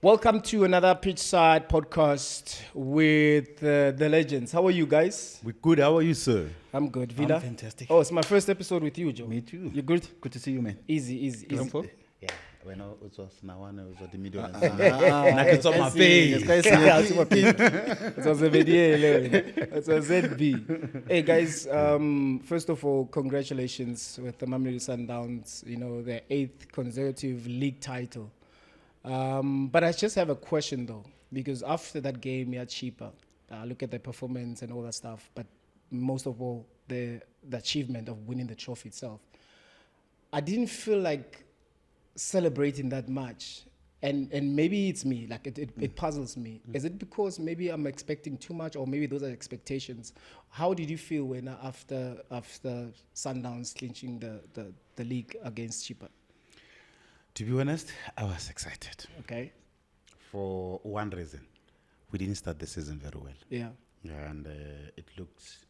Welcome to another Pitchside podcast with the legends. How are you guys? We're good. How are you, sir? I'm good. Vila? I'm fantastic. Oh, it's my first episode with you, Joe. Me too. You good? Good to see you, man. Easy. Hlompho? Yeah. When I was Nawana, it was the middle. It's on my face. It was a video. It was ZB. Hey guys, first of all, congratulations with the Mamelodi Sundowns. You know, their 8th consecutive league title. But I just have a question though, because after that game, you're cheaper. Look at the performance and all that stuff, but most of all, the achievement of winning the trophy itself. I didn't feel like celebrating that much, and maybe it's me. Like it puzzles me. Is it because maybe I'm expecting too much, or maybe those are expectations? How did you feel when after Sundowns clinching the league against Chippa? To be honest, I was excited. Okay. For one reason. We didn't start the season very well. Yeah. And it looked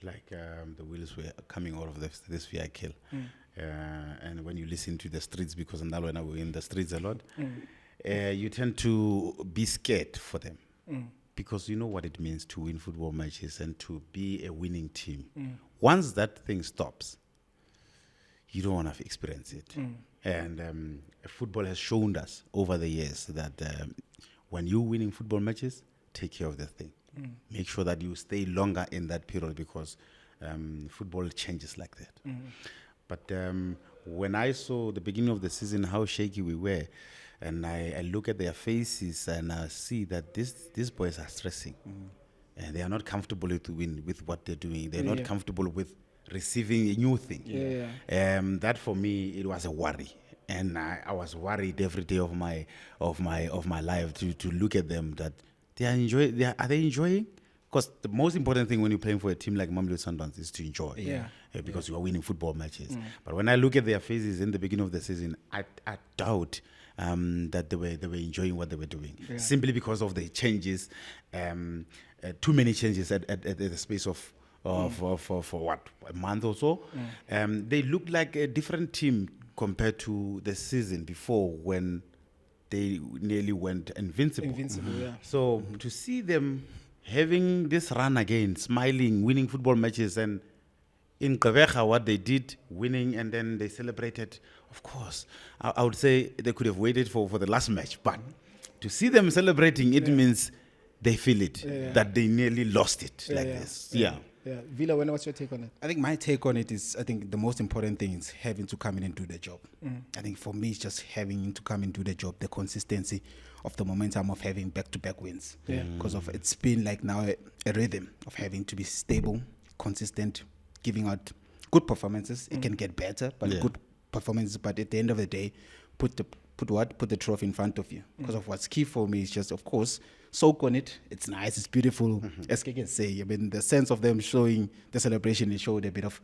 like the wheels were coming out of this vehicle. And when you listen to the streets, because now when we're in the streets a lot, you tend to be scared for them. Because you know what it means to win football matches and to be a winning team. Once that thing stops, you don't want to experience it. And football has shown us over the years that when you're winning football matches, take care of the thing. Make sure that you stay longer in that period, because football changes like that. But when I saw the beginning of the season, how shaky we were, and I look at their faces and I see that these boys are stressing. And they are not comfortable with what they're doing. They're not comfortable with receiving a new thing. That for me, it was a worry, and I was worried every day of my life to look at them, that they are are they enjoying? Because the most important thing when you're playing for a team like Mamelodi Sundowns is to enjoy, because you are winning football matches. But when I look at their faces in the beginning of the season, I doubt that they were enjoying what they were doing, simply because of the changes, too many changes at the space of for what, a month or so. They looked like a different team compared to the season before, when they nearly went invincible. So to see them having this run again, smiling, winning football matches, and in Gqeberha what they did, winning, and then they celebrated. Of course, I would say they could have waited for the last match, but to see them celebrating, it means they feel it, that they nearly lost it this. Yeah. Vila, what's your take on it? I think my take on it is, I think the most important thing is having to come in and do the job. I think for me, it's just having to come and do the job, the consistency of the momentum of having back-to-back wins. Because of it's been like now a rhythm of having to be stable, consistent, giving out good performances. It can get better, but good performances. But at the end of the day, put the trophy in front of you. Because of what's key for me is just, of course, soak on it. It's nice, it's beautiful. As I can say, I mean, the sense of them showing the celebration, it showed a bit of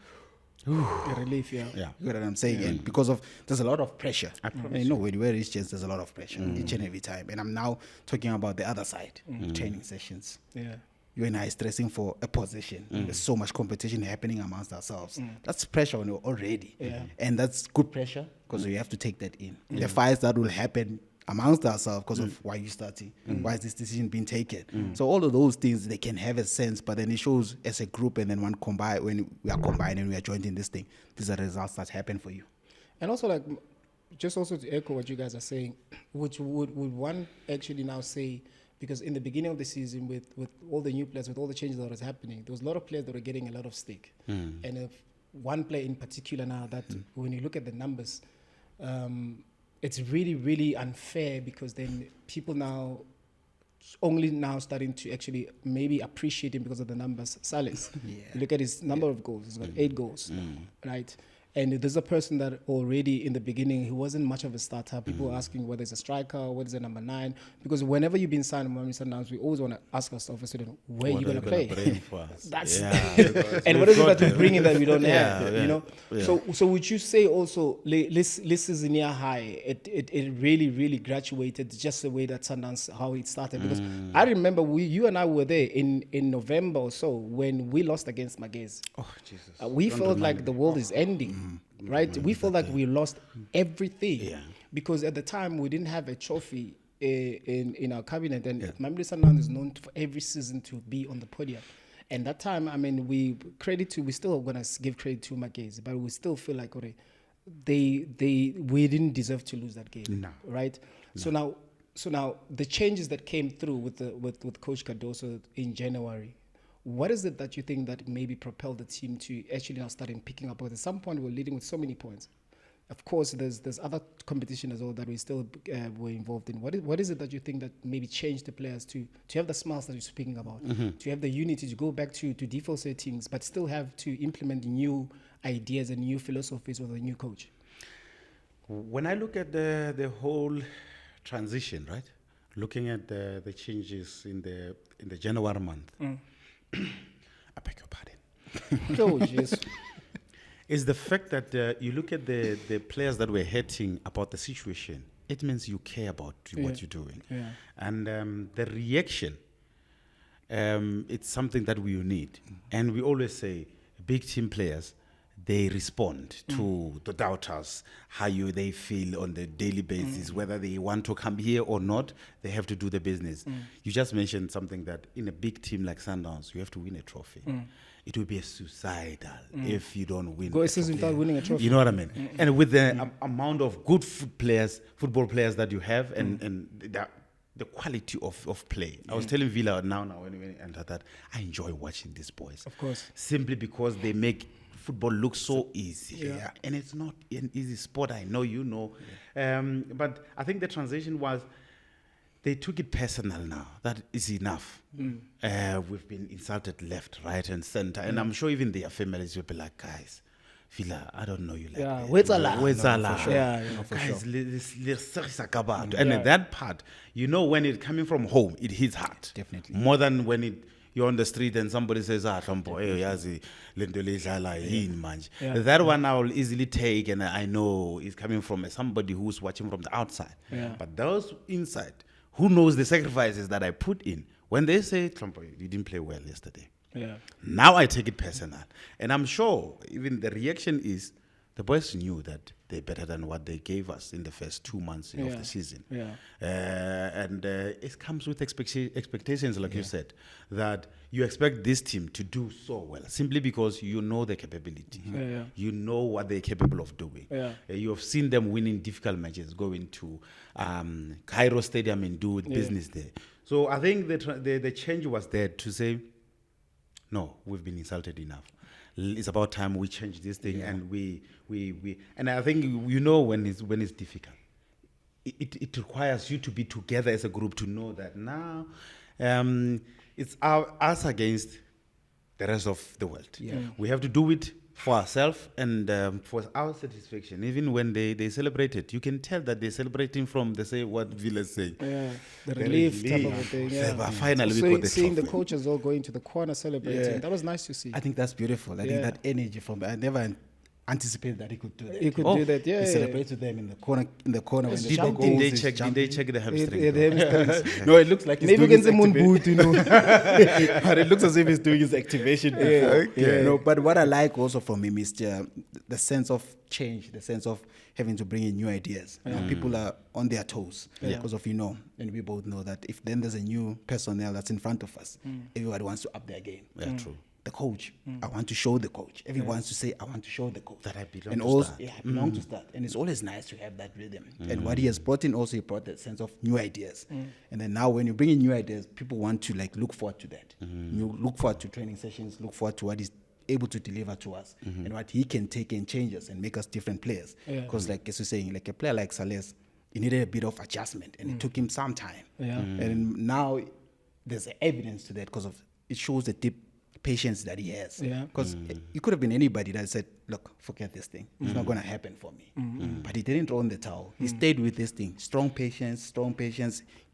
relief. You know what I'm saying? And because of, there's a lot of pressure. And you know, when you wear these chains, there's a lot of pressure each and every time. And I'm now talking about the other side, training sessions. You and I stressing for a position. There's so much competition happening amongst ourselves. That's pressure on you already. And that's good pressure, because you have to take that in. The fights that will happen amongst ourselves because of why you're starting, why is this decision being taken. So all of those things, they can have a sense, but then it shows as a group, and then when we are combined and we are joined in this thing, these are the results that happen for you. And also, like, just also to echo what you guys are saying, which would one actually now say, because in the beginning of the season, with all the new players, with all the changes that was happening, there was a lot of players that were getting a lot of stick. And if one player in particular now, that when you look at the numbers, it's really, really unfair, because then people now only now starting to actually maybe appreciate him because of the numbers. Salis, you look at his number of goals, he's got 8 goals, right? And there's a person that already in the beginning, he wasn't much of a starter. People were asking whether it's a striker, whether it's a number 9. Because whenever you've been signed to Sundowns, we always want to ask ourselves, where are you going to play? That's and what is it that we bring in that we don't have? You know. So would you say also, this is near high? It really, really graduated just the way that Sundowns, how it started. Because I remember you and I were there in November or so when we lost against Magez. Oh Jesus! We felt like the world is ending. Right? We felt like we lost everything because at the time we didn't have a trophy in our cabinet, and Mamelodi Sundowns is known for every season to be on the podium. And that time, I mean, we still going to give credit to Magezi, but we still feel like we didn't deserve to lose that game. No. Right? No. So now the changes that came through with Coach Cardoso in January, what is it that you think that maybe propelled the team to actually now starting picking up? Because at some point we were leading with so many points. Of course, there's other competition as well that we still were involved in. What is it that you think that maybe changed the players to have the smiles that you're speaking about, to have the unity to go back to default settings, but still have to implement new ideas and new philosophies with a new coach? When I look at the whole transition, right, looking at the changes in the January month, I beg your pardon. Oh, yes. Is the fact that you look at the players that were hating about the situation, it means you care about what you're doing. Yeah. And the reaction, it's something that we need. And we always say, big team players, they respond to the doubters, how they feel on the daily basis, whether they want to come here or not, they have to do the business. You just mentioned something that in a big team like Sundowns, you have to win a trophy. It will be a suicidal if you don't win. Go a season without winning a trophy. You know what I mean? And with the amount of good football players that you have, and the quality of play. I was telling Vila now when we entered that I enjoy watching these boys. Of course. Simply because they make football look so easy. And it's not an easy sport, I know you know. But I think the transition was, they took it personal now. That is enough. We've been insulted left, right, and center. And I'm sure even their families will be like, guys, Vila, I don't know you like that. Where's Allah? Guys, and in that part, you know, when it's coming from home, it hits hard. Definitely. More than when you're on the street and somebody says, Hlompho, yazi lento le idlala yini manje. That one I will easily take, and I know it's coming from somebody who's watching from the outside. But those inside, who knows the sacrifices that I put in, when they say, Hlompho, you didn't play well yesterday. Now I take it personal. And I'm sure even the reaction is, the boys knew that they're better than what they gave us in the first 2 months of the season. And it comes with expectations, like you said, that you expect this team to do so well, simply because you know their capability. You know what they're capable of doing. You have seen them winning difficult matches, going to Cairo Stadium and do business there. So I think the change was there to say, no, we've been insulted enough. It's about time we change this thing, and we and I think you know when it's difficult, it requires you to be together as a group to know that now it's us against the rest of the world. We have to do it for ourselves and for our satisfaction. Even when they celebrate it, you can tell that they're celebrating from what Vila say. The relief type of a thing. Finally, so we got the seeing trophy. the coaches all going to the corner celebrating, that was nice to see. I think that's beautiful. I think that energy I never anticipated that he could do that. He could do that, He celebrated them in the corner when the Did they check the hamstring? No, it looks like he's maybe doing his moon boot, you know. but it looks as if he's doing his activation before. No, but what I like also from him is the sense of change, the sense of having to bring in new ideas. You know, people are on their toes because of, and we both know that if then there's a new personnel that's in front of us, everybody wants to up their game. True. The coach, I want to show the coach. Everyone wants to say, I want to show the coach. That I belong and to also, start. I belong to start. And it's always nice to have that rhythm. And what he has brought in also, he brought that sense of new ideas. And then now when you bring in new ideas, people want to look forward to that. You look forward to training sessions, look forward to what he's able to deliver to us and what he can take and change us and make us different players. Because like as you're saying, like a player like Saleh, he needed a bit of adjustment and it took him some time. And now there's evidence to that because of it shows the deep patience that he has. Because it could have been anybody that said, look, forget this thing. It's not going to happen for me. But he didn't throw in the towel. He stayed with this thing. Strong patience,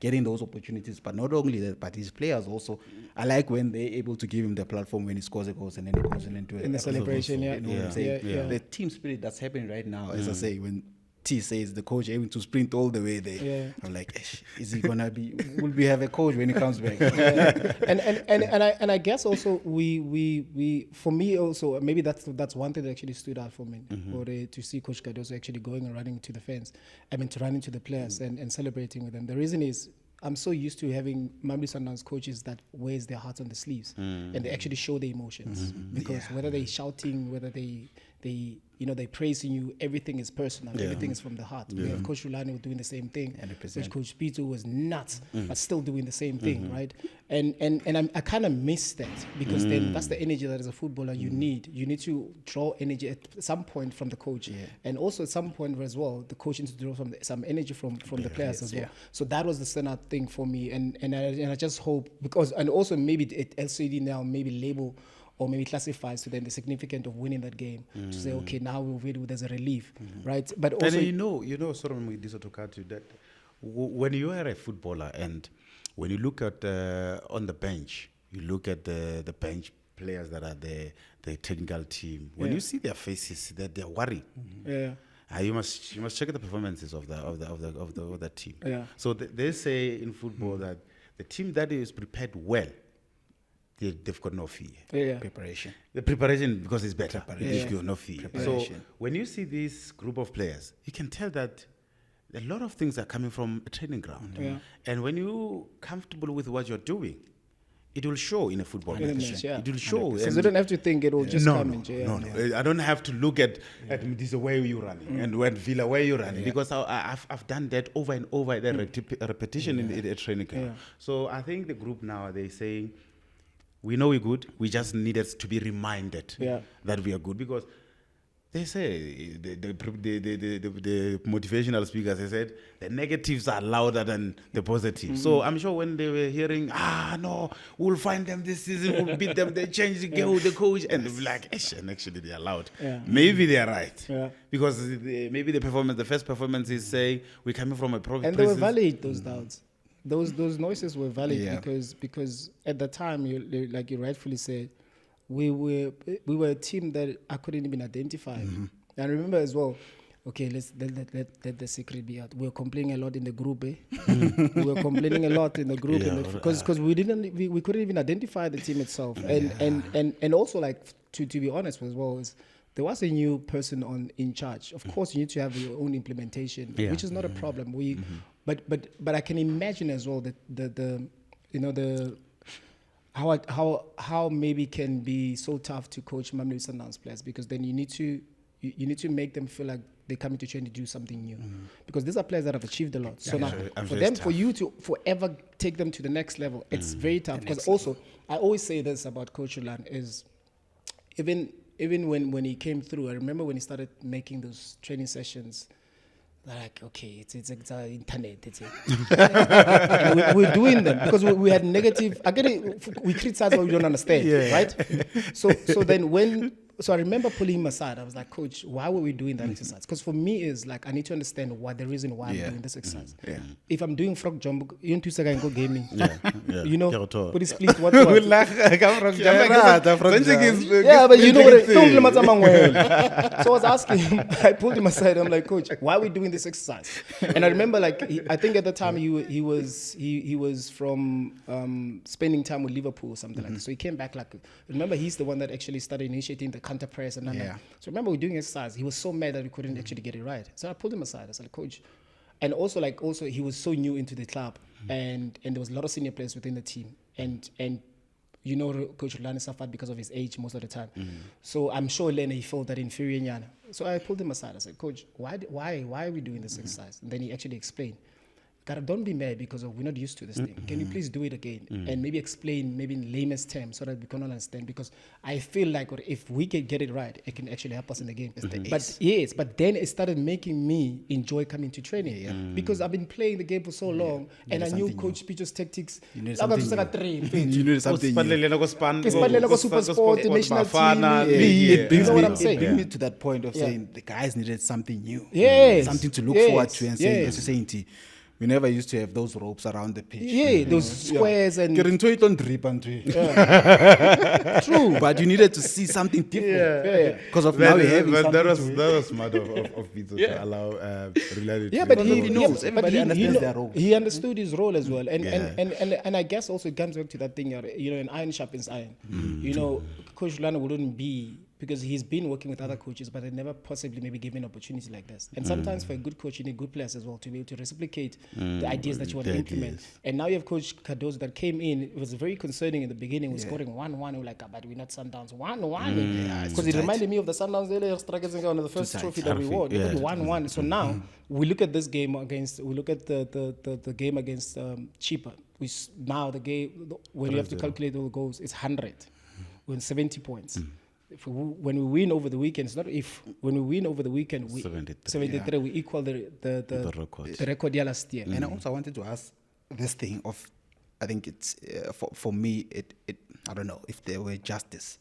getting those opportunities. But not only that, but his players also, I like when they're able to give him the platform when he scores a goal and then he goes into in the celebration. You know what I'm saying? The team spirit that's happening right now, as I say, when T says the coach aiming to sprint all the way there. Yeah. I'm like, is he gonna be? Will we have a coach when he comes back? And I guess also we for me also maybe that's one thing that actually stood out for me, or to see Coach Cardoso actually going and running to the fans. I mean, to run into the players and celebrating with them. The reason is, I'm so used to having Mamelodi Sundowns coaches that wears their hearts on the sleeves and they actually show their emotions, because whether they're shouting, whether they they're praising you, everything is personal, everything is from the heart. We have Coach Rulani doing the same thing, which Coach Peter was nuts, but still doing the same thing, right? And I kind of miss that, because then that's the energy that as a footballer you need. You need to draw energy at some point from the coach, and also at some point as well, the coach needs to draw some energy from the players as well. So that was the standout thing for me, and I just hope, because, and also maybe LCD now maybe label or maybe classifies to them the significance of winning that game, to say, okay, now there's a relief, right? But also, and sorry, to cut you, that when you are a footballer and when you look at on the bench, you look at the bench players that are the technical team. When you see their faces, that they're worried. You must check the performances of the team. So they say in football that the team that is prepared well, they've got no fear. Preparation. The preparation, because it's better. They've got no fear. So when you see this group of players, you can tell that a lot of things are coming from a training ground. And when you're comfortable with what you're doing, it will show in a football match. It will show. Because you don't have to think it will just come in. No. I don't have to look at this way you're running and when Vila where you're running, because I've done that over and over, the repetition in a training camp. So I think the group now, they're saying, we know we're good. We just needed to be reminded that we are good, because they say the motivational speakers, they said the negatives are louder than the positives. So I'm sure when they were hearing, no, we'll find them this season, we'll beat them, they change the coach, and they'll be like, and actually they are loud. Maybe they are right, because maybe the first performance is saying we're coming from a and they were valid, those doubts. Those noises were valid because at the time, like you rightfully said, we were a team that I couldn't even identify. And I remember as well, okay, let the secret be out. We were complaining a lot in the group. We were complaining a lot in the group because we couldn't even identify the team itself. And also, like, to be honest as well, there was a new person in charge. Of course, you need to have your own implementation, which is not a problem. But I can imagine as well that how maybe can be so tough to coach Mamelodi Sundowns players, because then you need to make them feel like they're coming to train to do something new, because these are players that have achieved a lot. So now for you to forever take them to the next level, it's very tough. Because also, I always say this about Coach Rulani is even when he came through, I remember when he started making those training sessions, like, okay, it's internet. We're doing them because we had negative. I get it. We criticize what we don't understand, right? So then So I remember pulling him aside. I was like, Coach, why were we doing that exercise? Because for me, is like, I need to understand the reason why I'm doing this exercise. If I'm doing frog jump, you don't go gaming. You know, but it's please what? But you know what So I was asking him, I pulled him aside. I'm like, Coach, why are we doing this exercise? And I remember, like, I think at the time he was from spending time with Liverpool or something like that. So he came back, like, remember, he's the one that actually started initiating the counter press and so remember we're doing exercise. He was so mad that we couldn't actually get it right. So I pulled him aside. I said, Coach, and also he was so new into the club, and there was a lot of senior players within the team, and you know, Coach Rulani suffered because of his age most of the time. So I'm sure Lena, he felt that inferior nyana. So I pulled him aside. I said, Coach, why are we doing this exercise? And then he actually explained, God, don't be mad because we're not used to this thing. Can you please do it again? And maybe explain, maybe in lamest terms, so that we can understand. Because I feel like if we can get it right, it can actually help us in the game. But then it started making me enjoy coming to training. Because I've been playing the game for so long, and I knew Coach Peter's tactics. You need something super sport, the national team. You know what I'm saying? It brings me to that point of saying the guys needed something new. Yes. Something to look forward to, and saying, as you're saying, We never used to have those ropes around the pitch. Yeah, those squares and True, but you needed to see something different. Because of now we have that was smart of Vito to allow reality. Yeah, but he knows. Everybody understands their role. He understood his role as well, and I guess also it comes back to that thing, an iron sharpens iron. Coach Lana wouldn't be, because he's been working with other coaches, but they never possibly maybe given an opportunity like this. And sometimes for a good coach, you need good players as well to be able to reciprocate the ideas that you want to implement. And now you have Coach Cardozo that came in. It was very concerning in the beginning. We're scoring 1-1. We're like, but we're not Sundowns. 1-1. Because it reminded me of the Sundowns the first trophy that we won. 1-1. So now we look at this game against, the game against Cheaper. Now the game, when you have to calculate all the goals, it's 100. We're in 70 points. When we win over the weekend, it's not if. When we win over the weekend, 73 we equal the record last year. And I also wanted to ask this thing of, I think it's for me, it I don't know if there were justice,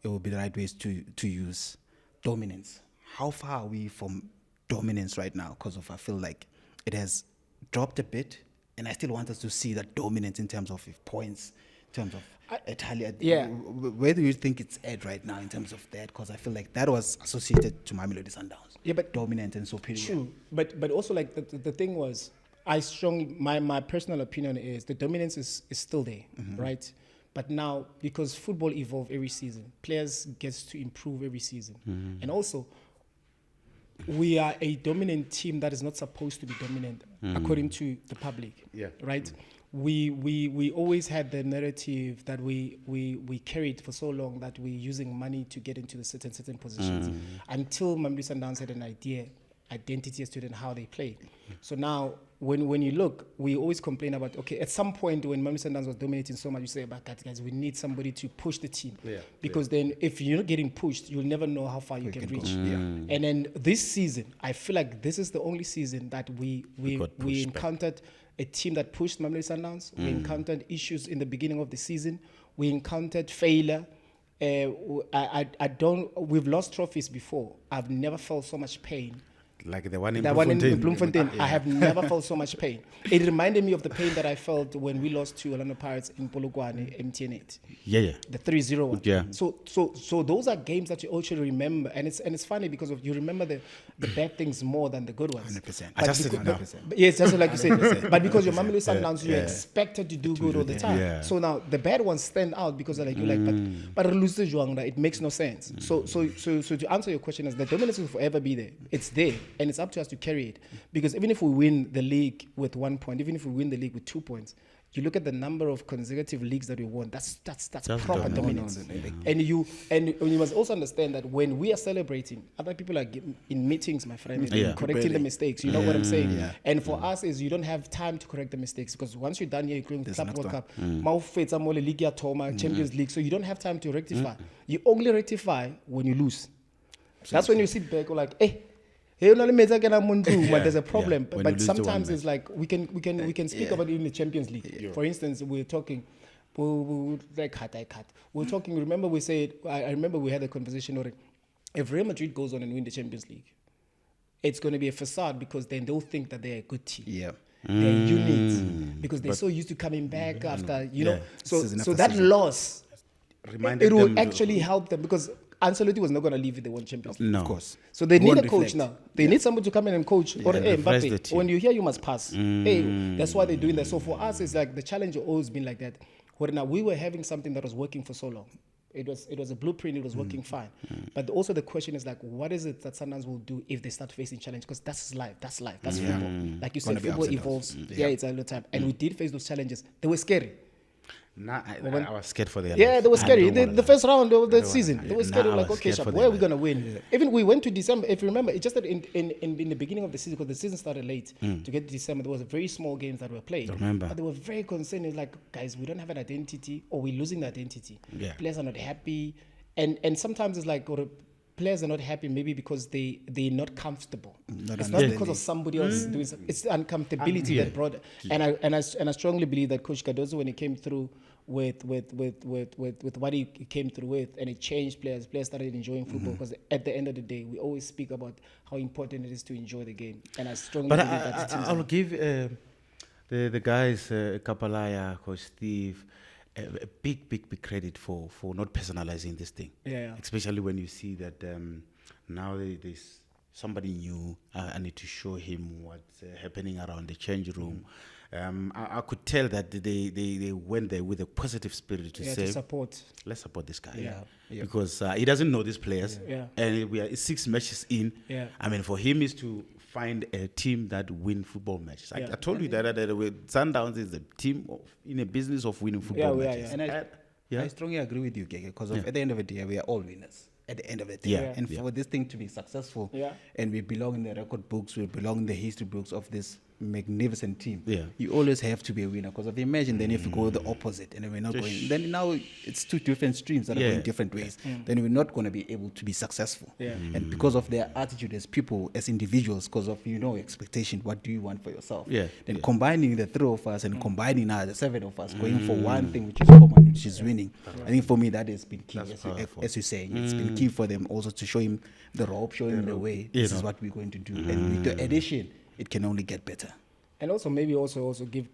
it would be the right ways to use dominance. How far are we from dominance right now? Because I feel like it has dropped a bit, and I still want us to see that dominance in terms of points, in terms of Italia. Where do you think it's at right now in terms of that? Because I feel like that was associated to Mamelodi Sundowns. Yeah, but dominant and superior. True, but also like the thing was, my personal opinion is the dominance is still there, right? But now, because football evolves every season, players get to improve every season, and also we are a dominant team that is not supposed to be dominant according to the public. Right. We always had the narrative that we carried for so long that we're using money to get into the certain positions until Mamelodi Sundowns had an identity as to how they play. So now when you look, we always complain about, okay, at some point when Mamelodi Sundowns was dominating so much, you say about that, guys, we need somebody to push the team. Because then if you're not getting pushed, you'll never know how far you can reach. And then this season, I feel like this is the only season that we encountered a team that pushed Mamelodi Sundowns. We encountered issues in the beginning of the season. We encountered failure. We've lost trophies before. I've never felt so much pain. Like the one in Bloemfontein. I have never felt so much pain. It reminded me of the pain that I felt when we lost to Orlando Pirates in Polokwane, MTN8. The 3-0 one. So those are games that you also remember, and it's funny because you remember the bad things more than the good ones. 100%. Yes, just like you said. But because your Mamelodi Sundowns, you're expected to do good all the time. So now the bad ones stand out because but it makes no sense. So to answer your question, is the dominance will forever be there. It's there. And it's up to us to carry it. Because even if we win the league with 1 point, even if we win the league with 2 points, you look at the number of consecutive leagues that we won, that's proper dominance. And you must also understand that when we are celebrating, other people are in meetings, my friend, correcting the mistakes. You know what I'm saying? And for us is you don't have time to correct the mistakes, because once you're done here, you're going to Club World Cup, Champions League, so you don't have time to rectify. You only rectify when you lose. That's when you sit back, like, hey, there's a problem, but sometimes it's like we can speak about it in the Champions League. For instance, we're talking. We're talking. Remember, we said. I remember we had a conversation. If Real Madrid goes on and win the Champions League, it's going to be a facade, because then they'll think that they're a good team. They're unit, because they're so used to coming back after So that loss, it will actually help them, because Ancelotti was not going to leave if they won Champions League. No. Of course. So they need a coach now. They need somebody to come in and coach. Mbappe, when you hear, you must pass. That's why they're doing that. So for us, it's like the challenge has always been like that. Where now we were having something that was working for so long. It was a blueprint. It was working fine. But also the question is like, what is it that Sundowns will do if they start facing challenge? Because that's life. That's life. That's football. Like you said, football evolves. It's a lot of time. And we did face those challenges. They were scary. Nah, I was scared for their life. Yeah, they were scary. The first round of the season, they were scary. Like, okay, where are we going to win? Even we went to December. If you remember, it's just that in the beginning of the season, because the season started late, to get to December, there was very small games that were played. But they were very concerned. It was like, guys, we don't have an identity, or we're losing the identity. Players are not happy. And sometimes it's like, players are not happy maybe because they're not comfortable. It's not because of somebody else doing something. It's the uncomfortability that brought it. And I strongly believe that Coach Cardozo, when he came through, with what he came through with, and it changed players. Players started enjoying football because at the end of the day, we always speak about how important it is to enjoy the game, and I strongly believe that. I'll give the guys, Kapalaya, Coach Steve, a big credit for not personalizing this thing. Yeah. Especially when you see that now there's somebody new. I need to show him what's happening around the change room. I could tell that they went there with a positive spirit to say, let's support this guy. Because he doesn't know these players. And we are 6 matches in. I mean, for him is to find a team that win football matches. I told you that Sundowns is a team in a business of winning football matches. And I strongly agree with you, Keke, because at the end of the day, we are all winners. At the end of the day. And for this thing to be successful, and we belong in the record books, we belong in the history books of this magnificent team. You always have to be a winner, because if you imagine then if you go the opposite and then we're not going, then now it's two different streams that are going different ways. Then we're not going to be able to be successful. And because of their attitude as people, as individuals, because of expectation, what do you want for yourself? Then combining the 3 of us and combining now the 7 of us, going for one thing which is common, which is winning. I think for me that has been key, as you say. It's been key for them also to show him the rope, show him the way. This is what we're going to do. And with the addition, it can only get better. And also maybe give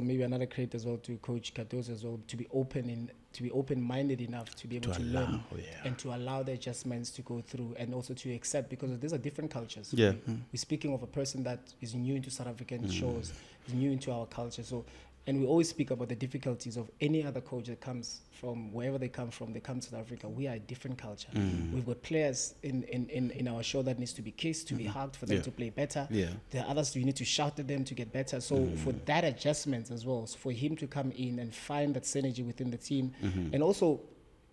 maybe another credit as well to Coach Cardoso as well, to be open-minded enough to be able to learn and to allow the adjustments to go through, and also to accept, because these are different cultures. We're speaking of a person that is new into South African shores, is new into our culture. So, and we always speak about the difficulties of any other coach that comes from wherever they come from. They come to South Africa. We are a different culture. We've got players in our show that needs to be kissed, to be hugged, for them to play better. There are others you need to shout at them to get better. So for that adjustment as well, so for him to come in and find that synergy within the team, and also.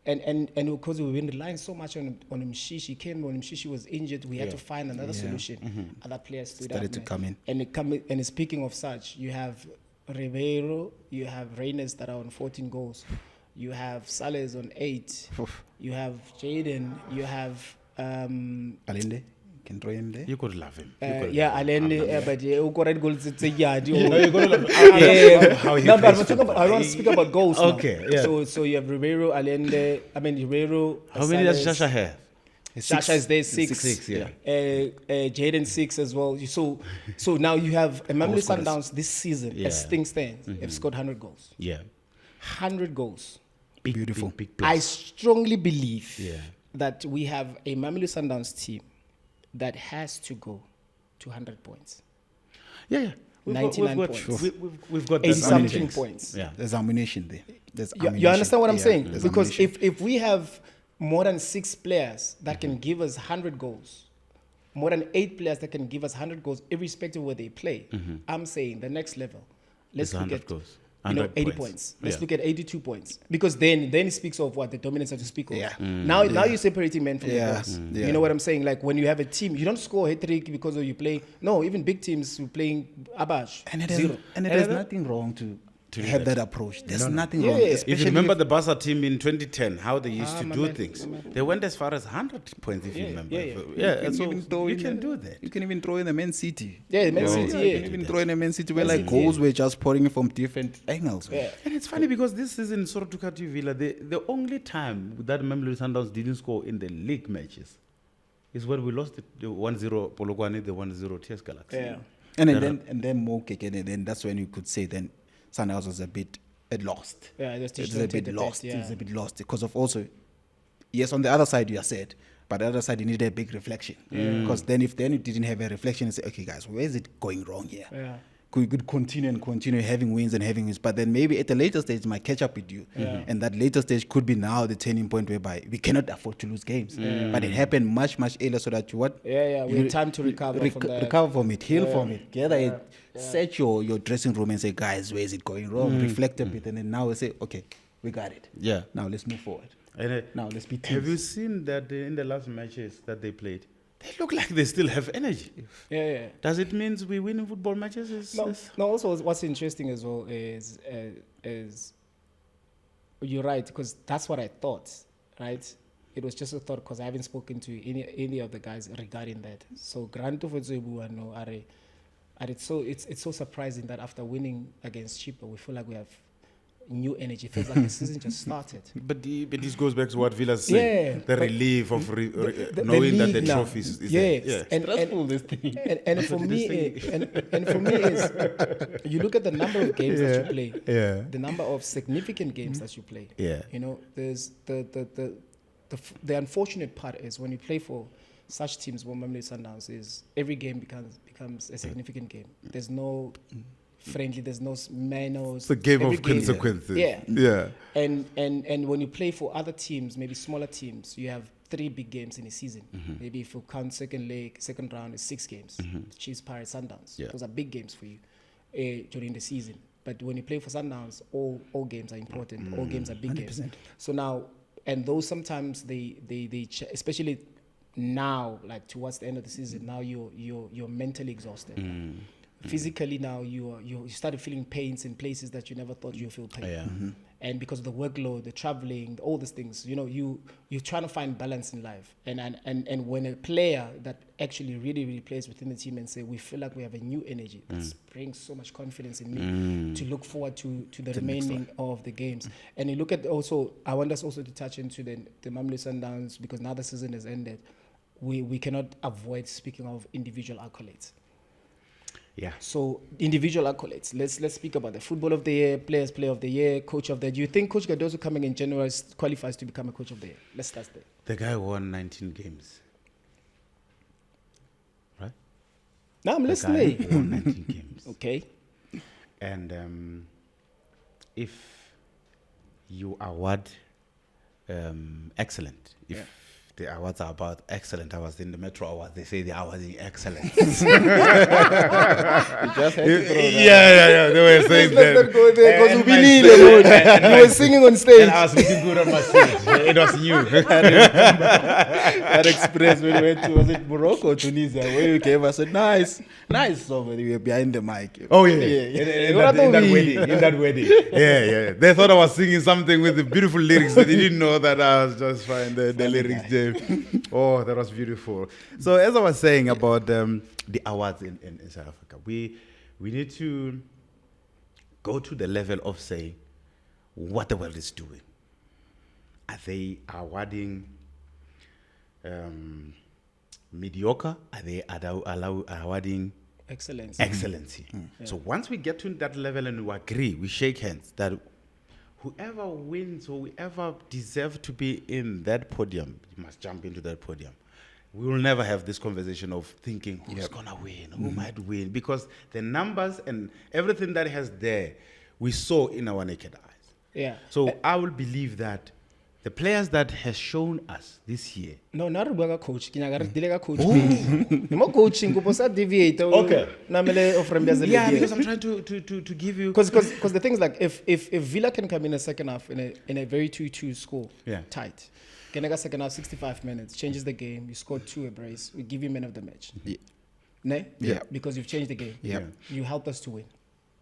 And because we've been relying so much on Mshishi, he came when Mshishi was injured, we had to find another solution. Other players started to come in. And speaking of such, you have Ribeiro, you have Reyners that are on 14 goals, you have Sales on 8, you have Jaden, you have Alende. Can throw him there. You could love him. Alende, but you got goals. It's a yard. No, but I want to speak about goals. Okay, now. So you have Ribeiro, Alende. Ribeiro. How many does Shasha have? Shasha is there 6. 6, yeah. Jaden 6 as well. So now you have Mamelodi Sundowns this season, as things stand, have scored 100 goals. 100 goals. Beautiful. Big I strongly believe that we have a Mamelodi Sundowns team that has to go to 100 points. 99 points. We've got 80-something points. There's ammunition there. You understand what I'm saying? Because if we have more than 6 players that can give us 100 goals, more than 8 players that can give us 100 goals, irrespective of where they play, I'm saying the next level. Let's look at 80 points. Let's look at 82 points. Because then it speaks of what? The dominance have to speak of. Now you're separating men from the boys. You know what I'm saying? Like when you have a team, you don't score a hat-trick because you play. No, even big teams who playing abash. And there's nothing wrong to have that approach. There's nothing wrong. If you remember the Barca team in 2010, how they used to do things. They went as far as 100 points, if you remember. You can do that. You can even throw in the Man City. Man City. You can even throw in the Man City where goals were just pouring from different angles. And it's funny because this season, Sortukati Vila, the only time that Mamelodi Sundowns didn't score in the league matches is when we lost the 1-0 Polokwane, the 1-0 TS Galaxy. And then more Kekana, and then that's when you could say then Sundowns was a bit lost. It's a bit lost. It's a bit lost because of also, yes, on the other side you are sad, but the other side you need a big reflection. Because then if you didn't have a reflection and say, okay guys, where is it going wrong here? We could continue having wins, but then maybe at a later stage it might catch up with you. And that later stage could be now the turning point whereby we cannot afford to lose games. But it happened much earlier so that we have time to recover from it, heal from it, gather it, set your dressing room and say, guys, where is it going wrong? Reflect a bit, and then now we say, okay, we got it. Now let's move forward. Now let's be teams. Have you seen that in the last matches that they played? They look like they still have energy. Does it mean we win in football matches? No. Also, what's interesting as well is you're right, because that's what I thought. Right? It was just a thought because I haven't spoken to any of the guys regarding that. So Granto Fotsebu and no Are it's so surprising that after winning against Chippa, we feel like we have new energy. It feels like the season just started. But this goes back to what Vila's saying. The relief of knowing that the trophy is there. Yeah. And for me, is you look at the number of games that you play, the number of significant games that you play. Yeah. You know, there's the unfortunate part is when you play for such teams, Mamelodi Sundowns, is every game becomes a significant game. There's no friendly, there's no manos. It's a game of consequences. Yeah. And when you play for other teams, maybe smaller teams, you have 3 big games in a season. Maybe if you count second round is 6 games. Chiefs, Pirates, Sundowns. Those are big games for you during the season. But when you play for Sundowns, all games are important. All games are big 100%. Games. So now, and those sometimes they especially now, like towards the end of the season, now you're mentally exhausted. Physically now you started feeling pains in places that you never thought you'd feel pain. And because of the workload, the traveling, all these things, you know, you're trying to find balance in life. And when a player that actually really plays within the team and say, we feel like we have a new energy, that brings so much confidence in me to look forward to the remaining of the games. And you look at also, I want us also to touch into the Mamelodi Sundowns, because now the season has ended. We cannot avoid speaking of individual accolades. Yeah. So individual accolades. Let's speak about the football of the year, players player of the year, coach of the year. Do you think Coach Cardoso coming in January qualifies to become a coach of the year? Let's start there. The guy won 19 games. Right? Now I'm listening. The guy won 19 games. Okay. And if you award excellent, if the awards are about excellent awards, in the Metro Awards, they say the awards in excellence. Just had to throw that. Yeah. They were saying that. Let's not go there because we'll be needed. You were singing on stage. And I was looking good on my stage. It was you. That express when we went to, was it Morocco or Tunisia, where you gave us a nice song when we were behind the mic. Oh, yeah. In that wedding. Yeah. They thought I was singing something with the beautiful lyrics, but they didn't know that I was just trying the lyrics there. Oh, that was beautiful. So as I was saying about the awards in South Africa, we need to go to the level of saying what the world is doing. Are they awarding mediocre? Are they awarding excellency? Yeah. So once we get to that level and we agree, we shake hands that whoever wins or whoever deserves to be in that podium, you must jump into that podium. We will never have this conversation of thinking who's going to win, who might win, because the numbers and everything that has there, we saw in our naked eyes. Yeah. So I will believe that the players that has shown us this year. No, not a coach. Coach. No coaching. Deviate. Okay. Yeah, because I'm trying to give you. Because the thing is, like, if Vila can come in the second half in a very 2-2 score, tight. Kenega second half, 65 minutes, changes the game. You score 2 a brace. We give you man of the match. Yeah. Because you've changed the game. Yeah. You helped us to win.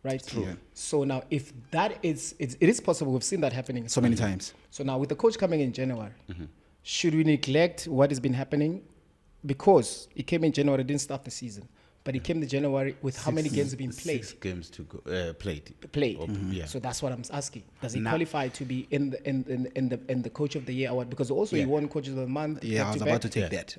Right? True. Yeah. So now, if that is, it is possible. We've seen that happening so many times. So now, with the coach coming in January, should we neglect what has been happening? Because he came in January, didn't start the season, but he came in January with how many games have been played? 6 games to go played. So that's what I'm asking. Does he qualify to be in the coach of the year award? Because also he won coach of the month. Yeah, I was about to take that.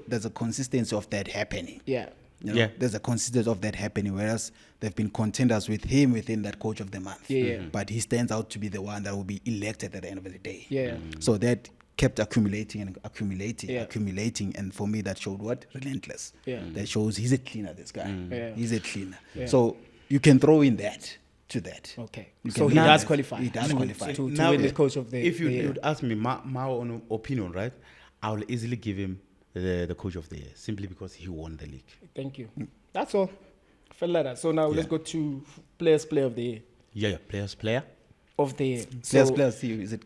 There's a consistency of that happening. Yeah. There's a consistency of that happening, whereas there've been contenders with him within that coach of the month. But he stands out to be the one that will be elected at the end of the day. So that kept accumulating, and for me that showed what? Relentless. That shows he's a cleaner, this guy. He's a cleaner. So you can throw in that to that. Okay. So he does qualify. He does qualify. To win the coach of the year. If you would ask me my own opinion, right, I will easily give him the coach of the year, simply because he won the league. Thank you. That's all. I felt like that. So now let's go to player of the year. Yeah. Player of the year. Players. See, is it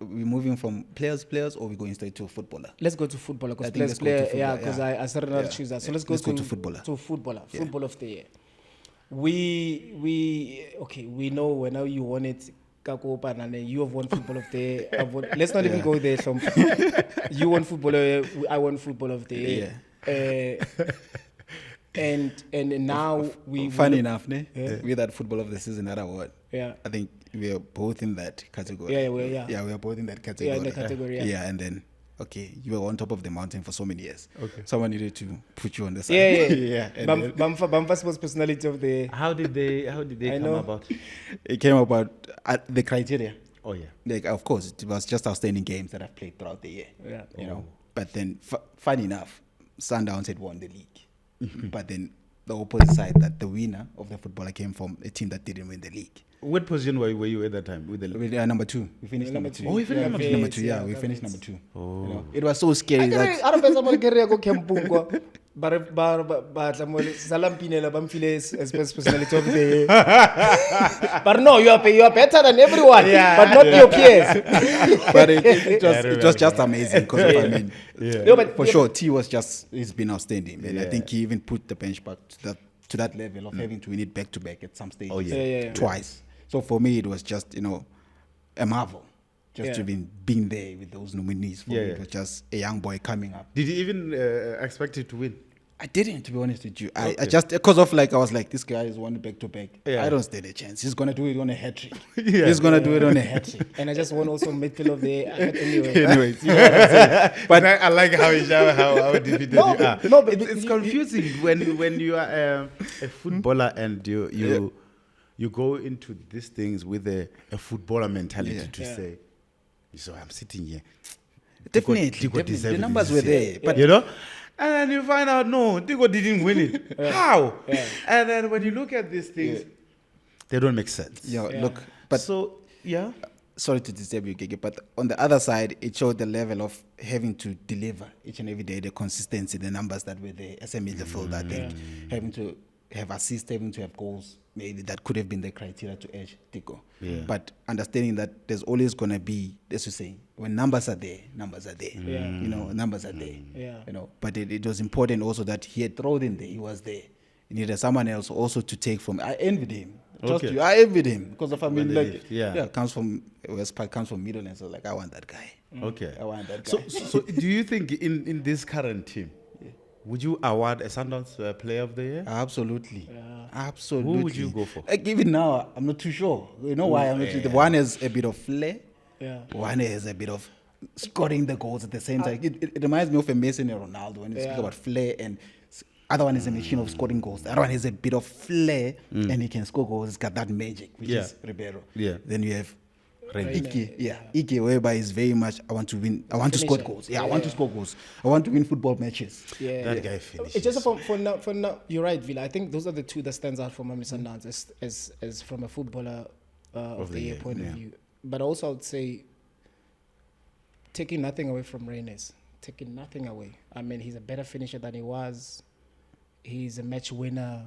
we're moving from players, or we're going straight to footballer? Let's go to footballer because because I started not to choose that. So let's go to footballer. Football of the year. We know you won it. And you have won football of the year. Let's not even go there. You won footballer. I won football of the year. And now funny enough, with that football of the season that award, Yeah. I think we are both in that category. Yeah, we are both in that category. Yeah, in the category. Yeah. And then you were on top of the mountain for so many years. Okay. Someone needed to put you on the side. Yeah. And Bamfa sports personality of the. How did they come about? It came about the criteria. Oh yeah. Like, of course, it was just outstanding games that I've played throughout the year. Yeah. You know. But then, funny enough, Sundowns had won the league. But then the opposite side, that the winner of the footballer came from a team that didn't win the league. What position were you at that time? With the Number 2. We finished number 2. Oh, we finished number 2. Yeah, we finished number 2. Oh. You know, it was so scary that. I don't know if I'm campung. But personality of the. But no, you are better than everyone. But not your peers. But it was just amazing because I mean, No, but for sure, he's been outstanding, and I think he even put the benchmark to that level of having to win it back to back at some stage. Oh yeah. Twice. So for me, it was just a marvel. Just to being there with those nominees. For me, it was just a young boy coming up. Did you even expect it to win? I didn't, to be honest with you. I just, because of I was like, this guy is one back to back. I don't stand a chance. He's going to do it on a hat trick. He's going to do it on a hat trick. And I just won also midfield of the anyway. Anyways, you know what I'm saying? But I like how defeated you are. No, but it's confusing when you are a footballer and you go into these things with a footballer mentality to say, so I'm sitting here. Definitely. The numbers were there. But you know? And then you find out, no, Teko didn't win it. How? Yeah. And then when you look at these things, they don't make sense. Look. But sorry to disturb you, Gege, but on the other side, it showed the level of having to deliver each and every day, the consistency, the numbers that were there as a midfielder, I think, having to have assists, having to have goals, maybe that could have been the criteria to edge Teko. Yeah. But understanding that there's always going to be, as you say, when numbers are there, numbers are there. You know, numbers are there. You know, but it was important also that he had thrown in there, he was there. He needed someone else also to take from. I envied him. Trust you, I envied him because of comes from West Park, comes from Midlands. So I want that guy. Okay, I want that guy. So do you think in this current team, would you award a Sundowns Player of the Year? Absolutely. Absolutely. Who would you go for? Even now, I'm not too sure. You know why? I'm not too. One has a bit of flair. One has a bit of scoring the goals at the same time. It reminds me of a Messi and Ronaldo when you speak about flair, and other one is a machine of scoring goals. The other one has a bit of flair and he can score goals. It's got that magic, which is Ribeiro. Then you have Ike, whereby is very much, I want to win, I want to score goals. I want to score goals. I want to win football matches. That guy finishes. It's just for now, you're right, Vila. I think those are the two that stands out for Mami Sundowns as from a footballer of the year point of view. But also I would say, taking nothing away from Reines, taking nothing away. I mean, he's a better finisher than he was. He's a match winner.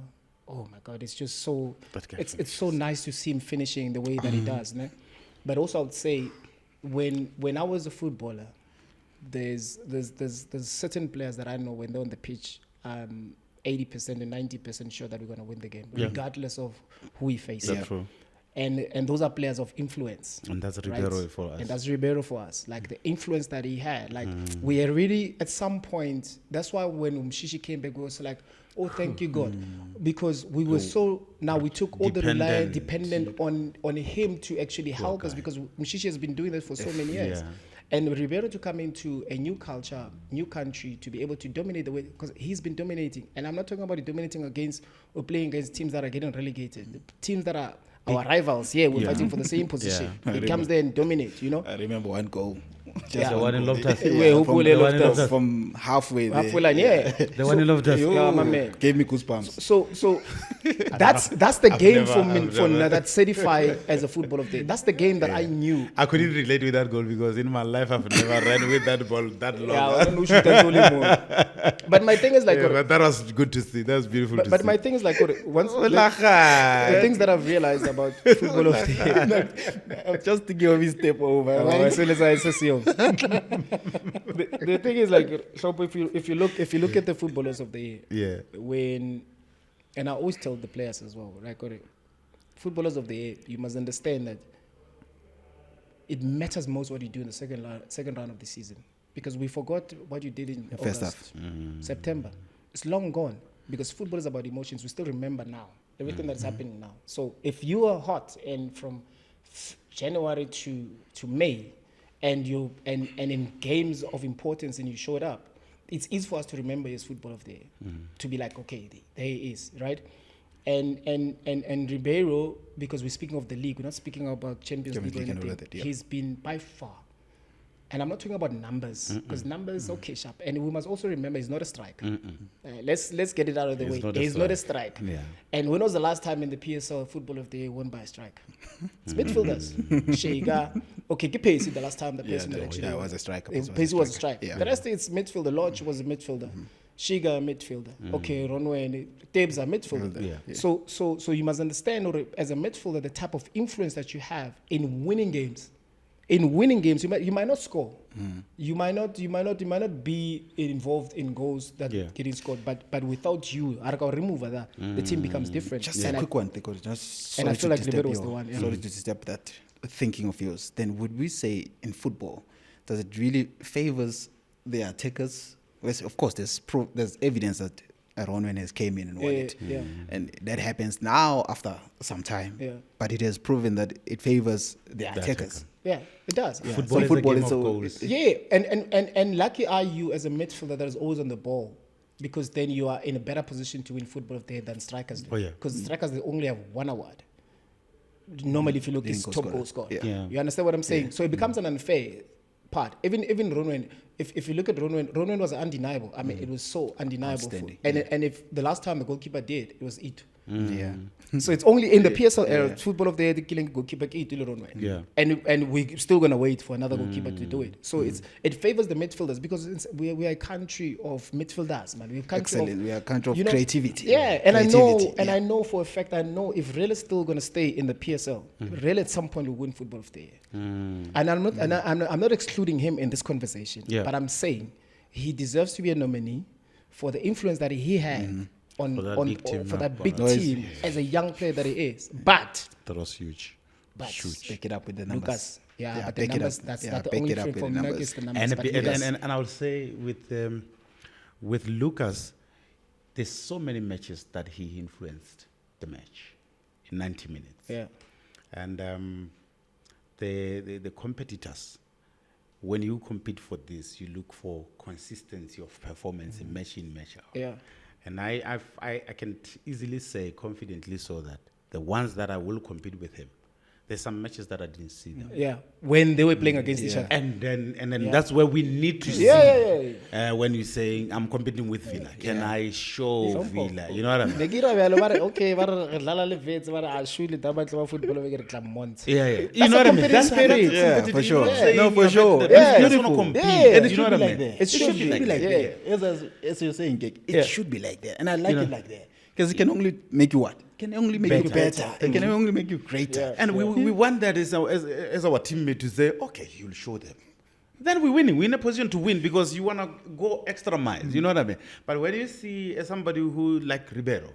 Oh my God, it's just so, it's so nice to see him finishing the way that he does. Ne? But also I would say, when I was a footballer, there's certain players that I know when they're on the pitch, 80% and 90% sure that we're going to win the game, regardless of who we face. That's true. And those are players of influence. And that's Ribeiro for us. And that's Ribeiro for us. Like the influence that he had. Like we are really, at some point, that's why when Mshishi came back, we were so like, oh, thank you, God. Because we were we took all the reliance, dependent on him to actually help us, because Mshishi has been doing this for so many years. And Ribeiro to come into a new culture, new country, to be able to dominate the way, because he's been dominating. And I'm not talking about dominating against or playing against teams that are getting relegated. The teams that are our rivals, we're fighting for the same position. He comes there and dominates, you know. I remember one goal. The one in Loftus. From halfway there. Halfway line, The one in Loftus. My man. Gave me goosebumps. So that's the game for that certified as a football of the day. That's the game that I knew. I couldn't relate with that goal because in my life I've never ran with that ball that long. I don't know shoot that goal anymore. But my thing is like, but that was good to see. That was beautiful to see. But my thing is like, once the things that I've realized about football of the day. I'm just thinking of his step over. The thing is like, if you look at the footballers of the year, and I always tell the players as well, right? Footballers of the year, you must understand that it matters most what you do in the second round of the season, because we forgot what you did in August, September. It's long gone, because football is about emotions. We still remember now. everything that's happening now. So if you are hot and from January to May, and in games of importance and you showed up, it's easy for us to remember his football of the year, to be like, okay, there he is, right? And Ribeiro, because we're speaking of the league, we're not speaking about Champions League or anything. He's been by far, and I'm not talking about numbers, because numbers okay sharp, and we must also remember he's not a striker. Let's get it out of the way. He's not a striker. Yeah. And when was the last time in the PSL football of the year won by a striker? It's midfielders. Shega, okay, Pacey the last time the person actually was a striker. Pacey was a striker. Yeah. The rest it's midfielder. Lodge was a midfielder. Shiga a midfielder. Okay, Ronwe, Tabes a midfielder. Yeah. So you must understand, or as a midfielder, the type of influence that you have in winning games. In winning games, you might not score. You might not be involved in goals that getting scored. But without you, the team becomes different. Just a quick one, and I feel like Ribeiro was the one. Yeah. Sorry to disturb that thinking of yours. Then would we say in football, does it really favors the attackers? Well, of course, there's evidence that Ronwen has came in and won it. Yeah. And that happens now after some time. Yeah. But it has proven that it favors the attackers. Yeah, it does. Yeah. Football is a game of goals. Yeah, and lucky are you as a midfielder that is always on the ball, because then you are in a better position to win football of the year than strikers do. Oh, yeah. Because strikers, they only have one award. Normally, if you look, it's top goal scorer. Yeah. You understand what I'm saying? Yeah. So it becomes an unfair part. Even Ronwen, if you look at Ronwen was undeniable. I mean, it was so undeniable. And if the last time the goalkeeper did, it was it. Yeah. So it's only in the PSL era, football of the year, the killing goalkeeper, and we're still gonna wait for another goalkeeper to do it. So it favors the midfielders, because we are a country of midfielders, man. We are a country of creativity. Yeah, and I know for a fact, if Real is still gonna stay in the PSL, Real at some point will win football of the year. And I'm not excluding him in this conversation, but I'm saying he deserves to be a nominee for the influence that he had. For that big team as a young player that he is. But that was huge. Back it up with the numbers. Lucas, but the numbers, that's not the only thing from Nuggets, the numbers. And I will say with Lucas, there's so many matches that he influenced the match in 90 minutes. Yeah. And the competitors, when you compete for this, you look for consistency of performance in match in, match out. Yeah. And I can easily say, confidently so, that the ones that I will compete with him, there's some matches that I didn't see them. Yeah, when they were playing against each other. And then that's where we need to see. When you're saying, I'm competing with Vila, can I show Vila? You know what I mean? Okay, you know what I mean? That's spirit. Yeah, for sure. No, for sure. Yeah, it's beautiful. And you know what I mean? It should be like that. As you're saying, it should be like that. And I like it like that. Because it can only make you what? It can only make you better. It can only make you greater. Yeah, and we want that as our teammate to say, okay, you'll show them. Then we're winning. We're in a position to win because you want to go extra miles. You know what I mean? But when you see somebody who, like Ribeiro,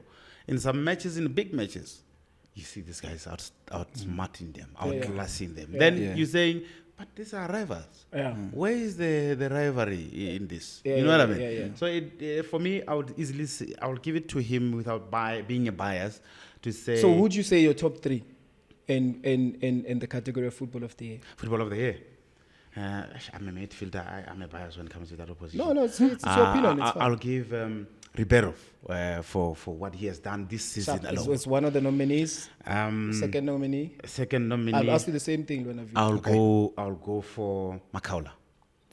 in some matches, in big matches, you see this guy's outsmarting them, outclassing them. Then you're saying, but these are rivals. Yeah. Where is the rivalry in this? You know what I mean? So for me, I would easily say, I would give it to him without being a bias to say. So would you say your top three in the category of football of the year? Football of the year. I'm a midfielder. I'm a bias when it comes to that opposition. No, it's your opinion. It's fine. I'll give Ribeiro for what he has done this season alone. It's one of the nominees. Second nominee. I'll ask you the same thing, Luana. I'll go for Makaula.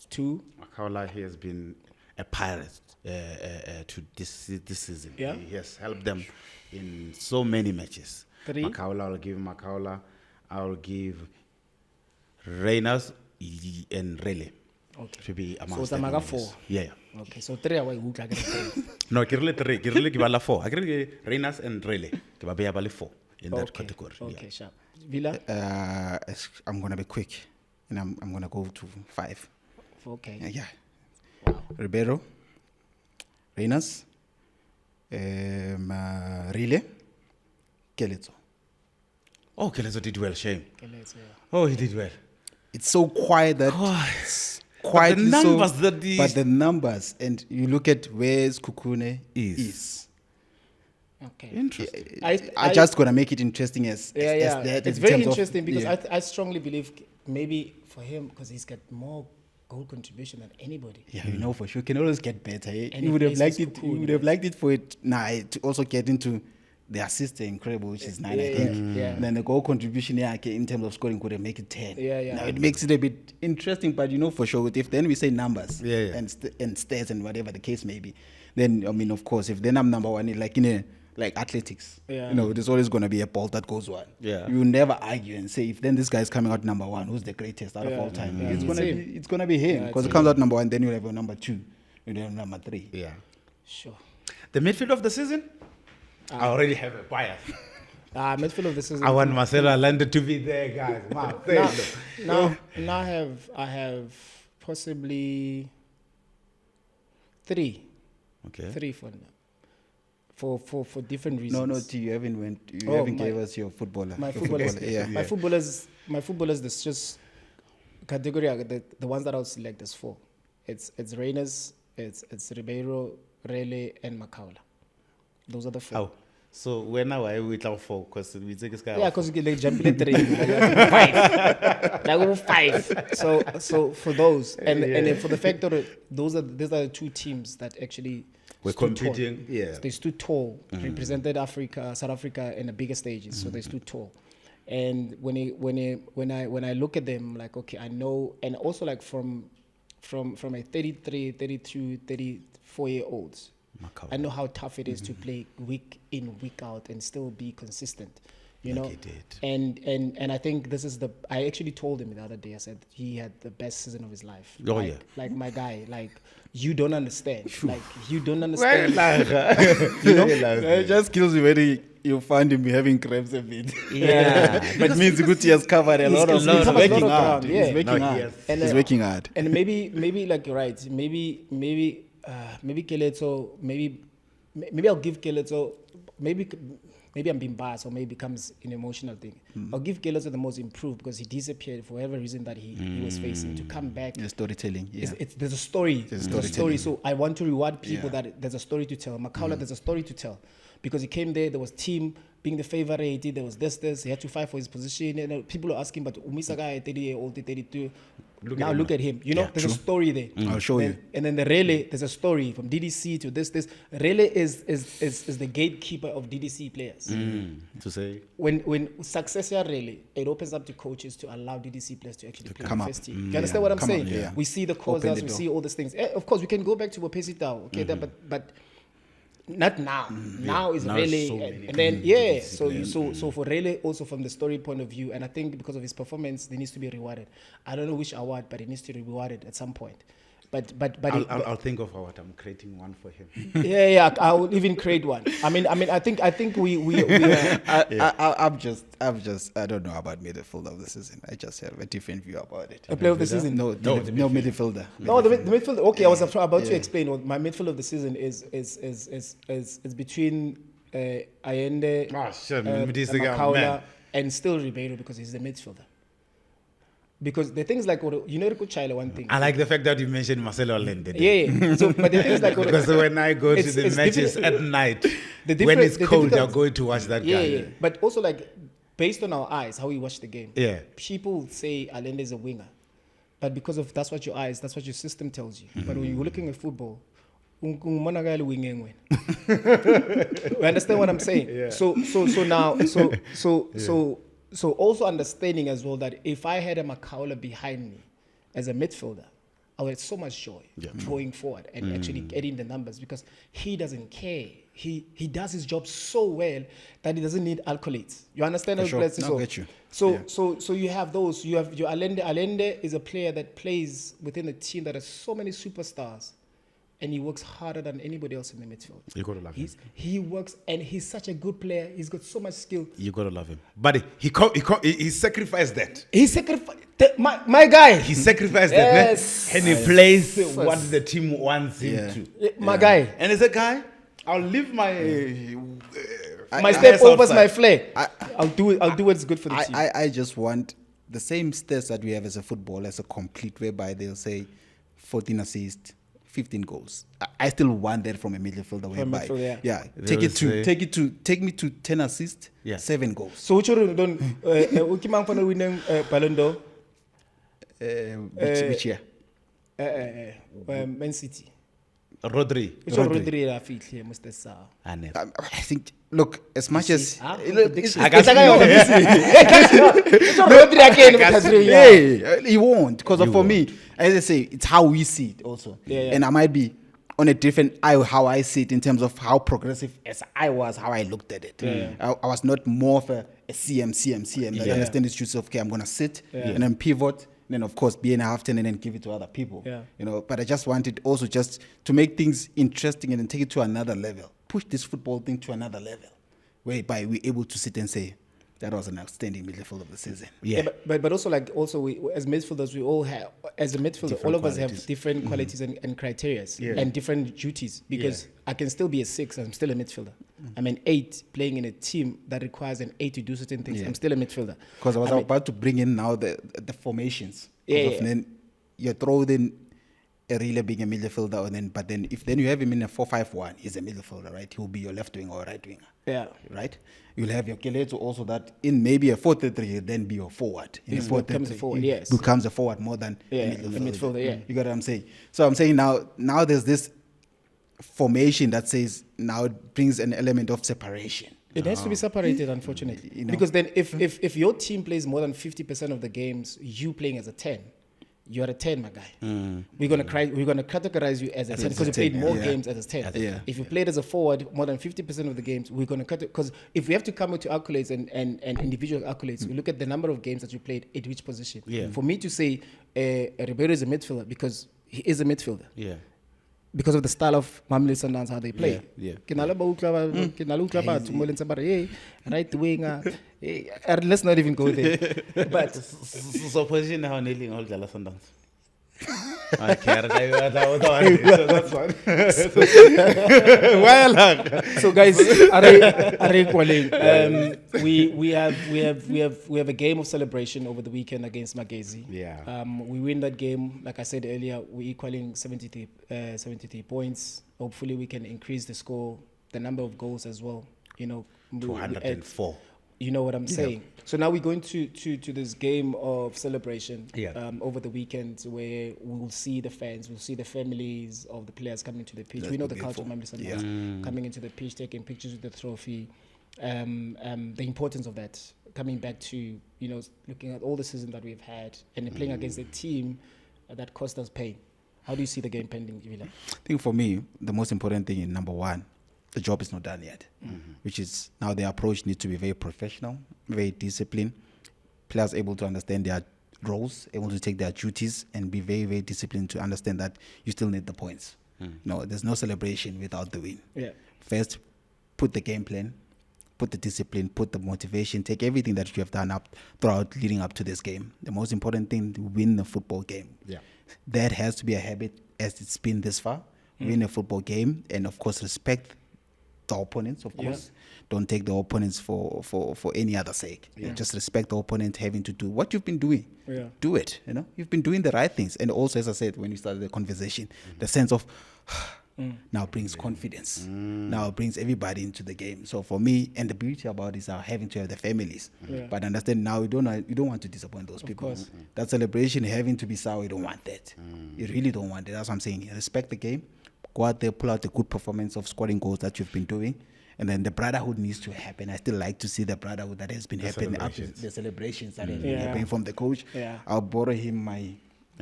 2. Makaula, he has been a pirate to this season. Yeah. He has helped them in so many matches. 3. I'll give Makaula. I'll give Reyners and Rele. Okay. To be amongst so the 4. Yeah. Okay, so 3 away. No, Kirle 3. Kirle give 4. I give Reyners and Rele. Give a 4 in that category. Okay, sharp. Vila? I'm going to be quick. And I'm going to go to 5. Okay. Yeah. Wow. Ribeiro, Reyners, Rile, Keleto. Oh, Keleto did well, shame. Keleto, Oh, he did well. It's so quiet that... But the numbers But the numbers, and you look at where Kukune is. Okay. Interesting. I just gonna make it interesting as that. It's very interesting because I strongly believe maybe for him, because he's got more goal contribution than anybody. Yeah, you know for sure. Can always get better. Eh? And You would have liked it. cool, You would have liked it for it to also get into the assist incredible, which is 9, I think. Yeah. And then the goal contribution in terms of scoring could have make it 10. Yeah. Now it makes it a bit interesting, but you know for sure, if then we say numbers and stats and whatever the case may be, then I mean of course if then I'm number one, like in a like athletics, you know, there's always gonna be a ball that goes one. Yeah. You never argue and say if then this guy's coming out number one, who's the greatest out of all time? Yeah. It's gonna be him because it comes out number one, then you have a number 2, you have number 3. Yeah. Sure. The midfield of the season? I already have a bias. Midfield of the season. I want Marcelo Allende to be there, guys. Now I have possibly 3. Okay. 3 for now. For different reasons. No, you haven't gave us your footballer. My footballers. Yeah. My footballers. There's just category. The ones that I'll select is 4. It's Reyners, it's Ribeiro, Rele, and Makaula. Those are the 4. Oh. So when now I will tell 4 because we take this guy. Yeah, because you can like jump in 3, like 5. So for those and then for the fact that these are the 2 teams that actually we're competing. Tall. Yeah, they stood tall, represented South Africa in the bigger stages. So they stood tall. And when I look at them, like okay, I know, and also like from a 33, 32, 34-year-olds. I know how tough it is to play week in, week out and still be consistent, you know. He did. And I think this is I actually told him the other day, I said he had the best season of his life. Oh, like, yeah. Like my guy, like you don't understand. Like you don't understand. You know? It just kills me when you find him having cramps a bit. Yeah. That means Guti has covered a lot of he's covered working a lot of hard. ground, yeah. He's working No, he hard. has. And He's working hard. And maybe like you're right. Maybe Keletso, maybe I'll give Keletso, maybe I'm being biased or maybe it becomes an emotional thing. I'll give Keletso the most improved because he disappeared for whatever reason that he was facing. To come back, Storytelling. Yeah. there's a story. There's a story. So I want to reward people Yeah. that there's a story to tell. Makaula, there's a story to tell. Because he came there was team being the favorite, there was this, he had to fight for his position. And people are asking, but Umisa guy, 30-year-old, 32, look at him. You know, there's a story there. I'll show you. And then the Rele, there's a story from DDC to this. Rele is the gatekeeper of DDC players. To say When success here Rele, it opens up to coaches to allow DDC players to actually play come the up. first team. You understand what I'm Come saying? on, yeah. We see the Open causes, the we door. see all these things. Of course, we can go back to Wapesitao, okay, but not now. Now is Now really, so many and then so for Rele also from the story point of view, and I think because of his performance, he needs to be rewarded. I don't know which award, but he needs to be rewarded at some point. But I'll think of what I'm creating one for him. yeah, I will even create one. I mean, I think we I don't know about midfield of the season. I just have a different view about it. a player of the season. No midfielder. No, the midfield. Okay, I was about to explain. What my midfield of the season is between Allende, Makaula, and still Ribeiro because he's the midfielder. Because the things like Chile, one thing. I like the fact that you mentioned Marcelo Allende. Yeah. So, but the things like because when I go to the matches at night, when it's cold, you're going to watch that guy. Yeah. But also like based on our eyes, how we watch the game. Yeah. People say Allende is a winger, but because of that's what your system tells you. But when you're looking at football, we understand what I'm saying. Yeah. So also understanding as well that if I had a Makaula behind me as a midfielder, I would have so much joy going forward and actually getting the numbers because he doesn't care. He does his job so well that he doesn't need accolades. You understand? For sure. No, get you. So you have those. You have your Allende. Allende is a player that plays within a team that has so many superstars. And he works harder than anybody else in the midfield. You gotta love him. He works, and he's such a good player. He's got so much skill. You gotta love him. But he sacrificed that. He sacrificed my guy. He sacrificed Yes. that, and he plays what the team wants him to. My guy. And as a guy, I'll leave my My step overs outside. my flair. I'll do what's good for the team. I just want the same stats that we have as a footballer as a complete, whereby they'll say 14 assists, 15 goals. I still want that from a midfielder. Whereby, take me to 10 assists, 7 goals. So which one don't Ukimang for winning Ballon d'Or? Which year? Man City. Rodri. I think, look, as much as he won't, because for me, as I say, it's how we see it also. And I might be on a different eye how I see it in terms of how progressive as I was, how I looked at it. I was not more of a CM. I understand the truth of, okay, I'm going to sit and then pivot. And then, of course, be in a half-turn and then give it to other people. You know, but I just wanted also just to make things interesting and then take it to another level. Push this football thing to another level, whereby we're able to sit and say, that was an outstanding midfield of the season. But also we, as midfielders, we all have, as a midfielder, different all of us have different qualities and criteria and different duties, because I can still be a 6, I'm still a midfielder. I'm an 8 playing in a team that requires an 8 to do certain things. I'm still a midfielder. Because I was about to bring in now the formations. Then you throw in a really big midfielder, but then if you have him in a 4-5-1, he's a midfielder, right? He'll be your left winger or right winger. Right? You'll have your Keleto also that in maybe a 4-3-3, he'll then be your forward. In a 4-3-3, he becomes a forward more than a midfielder. You got what I'm saying? So I'm saying now there's this formation that says now it brings an element of separation. It has to be separated, unfortunately. You know? Because then if your team plays more than 50% of the games, you playing as a 10, you're a 10, my guy. We're gonna categorize you as a 10 because you played more games as a 10. If you played as a forward more than 50% of the games, we're gonna cut it, because if we have to come to accolades and individual accolades, we look at the number of games that you played at which position. For me to say Ribeiro is a midfielder because he is a midfielder. Because of the style of Sundowns, how they play. Right winger. Let's not even go there. But so position now nailing all the Sundowns. So guys, are equaling. We have a game of celebration over the weekend against Magezi. We win that game. Like I said earlier, we're equaling 73 points. Hopefully, we can increase the score, the number of goals as well. 204. You know what I'm saying? So now we're going to this game of celebration over the weekend, where we'll see the fans, we'll see the families of the players coming to the pitch. We know the culture of Sundowns coming into the pitch, taking pictures with the trophy. The importance of that, coming back to, looking at all the season that we've had and playing against a team that cost us pain. How do you see the game pending, Vila? I think for me, the most important thing is, number one, the job is not done yet, which is now the approach needs to be very professional, very disciplined. Players able to understand their roles, able to take their duties, and be very, very disciplined to understand that you still need the points. No, there's no celebration without the win. First, put the game plan, put the discipline, put the motivation, take everything that you have done up throughout leading up to this game. The most important thing, to win the football game. That has to be a habit as it's been this far. Win a football game, and of course respect the opponents, of course. Don't take the opponents for any other sake. Just respect the opponent having to do what you've been doing. Do it. You've been doing the right things. And also, as I said when we started the conversation, the sense of now brings confidence. Now brings everybody into the game. So for me, and the beauty about it is having to have the families. But understand now you don't want to disappoint those people. That celebration having to be sour, you don't want that. You really don't want that. That's what I'm saying. Respect the game. Go out there, pull out a good performance of scoring goals that you've been doing. And then the brotherhood needs to happen. I still like to see the brotherhood that has been happening after the celebrations that have been happening from the coach. I'll borrow him my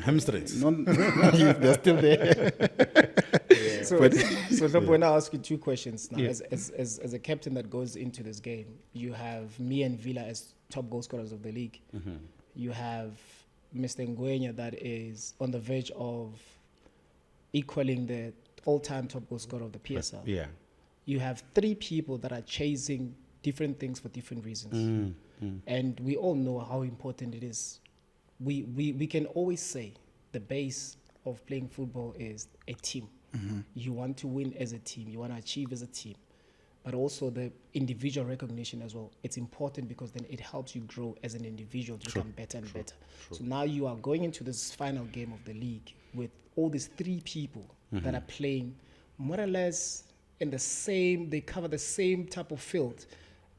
hamstrings. They're still there. So when I ask you two questions now, as a captain that goes into this game, you have me and Vila as top goal scorers of the league. You have Mr. Ngwenya that is on the verge of equaling the all-time top goal scorer of the PSL. You have 3 people that are chasing different things for different reasons. And we all know how important it is. We can always say the base of playing football is a team. You want to win as a team. You want to achieve as a team. But also the individual recognition as well. It's important because then it helps you grow as an individual to become better and better. So now you are going into this final game of the league with all these three people that are playing more or less in the same, they cover the same type of field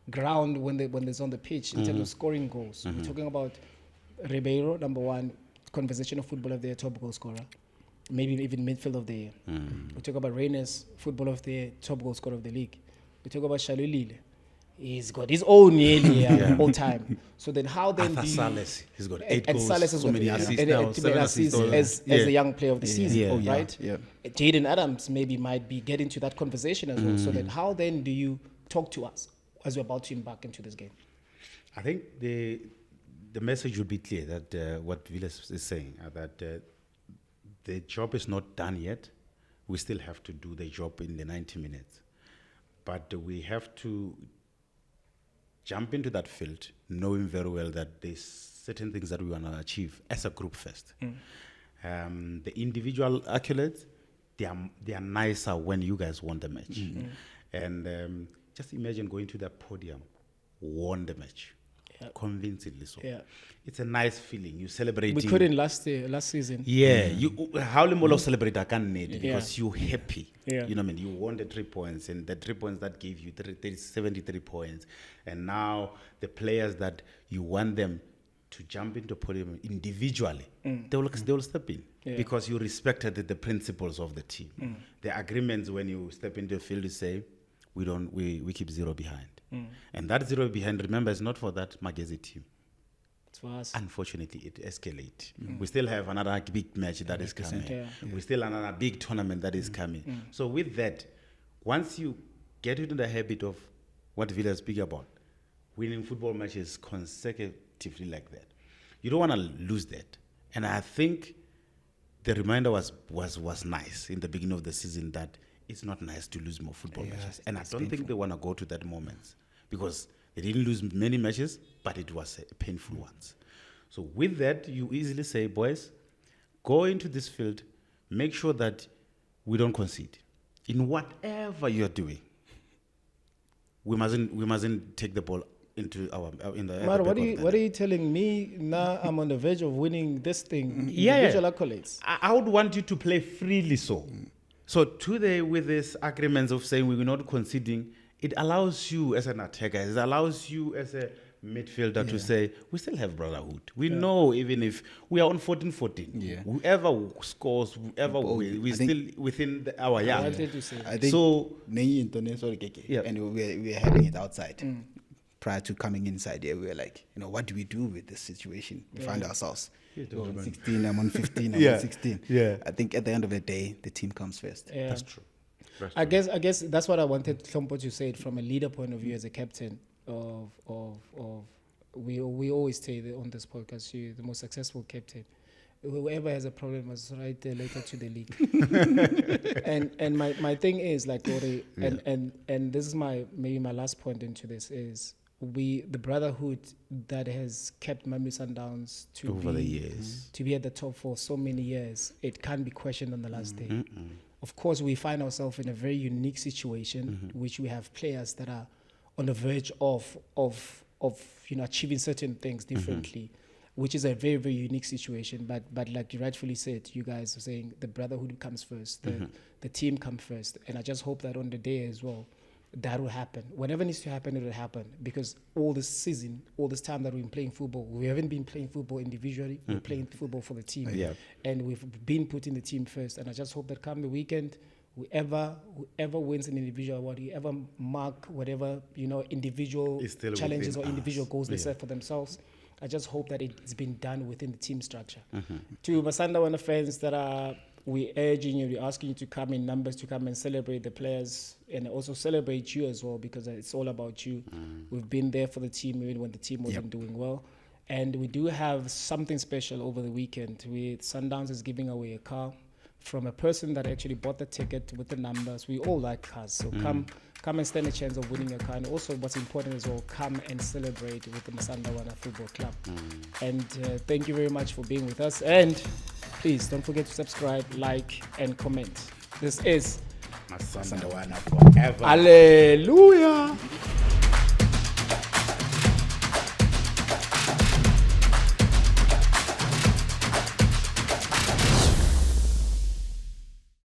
ground when there's on the pitch in terms of scoring goals. We're talking about Ribeiro, number one, conversational football of the year, top goal scorer. Maybe even midfield of the year. We talk about Reines, football of the year, top goal scorer of the league. We talk about Shalulile. He's got his own nearly all time. So then how then do you... Salas, he's got 8 goals, Salas has so got many assists and now, 7 assists as a young player of the season, right? Yeah. Jaden Adams maybe might be getting to that conversation as well. So then how then do you talk to us as we're about to embark into this game? I think the message would be clear that what Vila is saying, that the job is not done yet. We still have to do the job in the 90 minutes. But we have to jump into that field knowing very well that there's certain things that we want to achieve as a group first. The individual accolades, they are nicer when you guys won the match. And just imagine going to that podium, won the match. Convincingly so. It's a nice feeling. You celebrate. We couldn't last season. You how the celebrate I can't need because you're happy. Yeah. You know what I mean? You won the 3 points, and the 3 points that gave you 73 points. And now the players that you want them to jump into podium individually, they will step in because you respected the principles of the team. The agreements when you step into the field, you say, we keep 0 behind. And that 0 behind, remember, is not for that Magezi team. It's for us. Unfortunately, it escalates. We still have another big match that is coming. We still have another big tournament that is coming. So with that, once you get into the habit of what Vila is speaking about, winning football matches consecutively like that, you don't want to lose that. And I think the reminder was nice in the beginning of the season that it's not nice to lose more football matches. And I don't think they want to go to that moment because they didn't lose many matches, but it was painful ones. So with that, you easily say, boys, go into this field, make sure that we don't concede. In whatever you're doing, we mustn't take the ball into our in the. Mara, what are you telling me? Now I'm on the verge of winning this thing. Individual accolades. I would want you to play freely so. So today, with these agreements of saying we will not conceding, it allows you as an attacker, it allows you as a midfielder to say, we still have brotherhood. We know even if we are on 14-14, whoever scores, whoever we're still within our yard. I think so. And we're having it outside. Prior to coming inside here, we were like, what do we do with this situation? We find ourselves. I'm 16, I'm on 15, I'm on 16. I think at the end of the day, the team comes first. That's true. I guess that's what I wanted Hlompho to say from a leader point of view as a captain of we always say that on this podcast, you're the most successful captain. Whoever has a problem must write the letter to the league. and my thing is like and this is maybe my last point into this is the brotherhood that has kept Mamelodi Sundowns to be at the top for so many years, it can't be questioned on the last day. Of course, we find ourselves in a very unique situation, which we have players that are on the verge of achieving certain things differently, which is a very, very unique situation. But like you rightfully said, you guys are saying the brotherhood comes first, the team comes first, and I just hope that on the day as well, that will happen. Whatever needs to happen, it will happen. Because all this season, all this time that we've been playing football, we haven't been playing football individually. We're playing football for the team. And we've been putting the team first. And I just hope that come the weekend, whoever wins an individual award, whoever mark whatever, individual challenges or individual goals they set for themselves, I just hope that it's been done within the team structure. To Masanda fans that we're urging you, we're asking you to come in numbers to come and celebrate the players and also celebrate you as well, because it's all about you. We've been there for the team even when the team wasn't doing well. And we do have something special over the weekend. Sundowns is giving away a car from a person that actually bought the ticket with the numbers. We all like cars, so come and stand a chance of winning a car. And also what's important as well, come and celebrate with the Masandawana Football Club. And thank you very much for being with us. And please don't forget to subscribe, like, and comment. This is Masandawana forever. Hallelujah.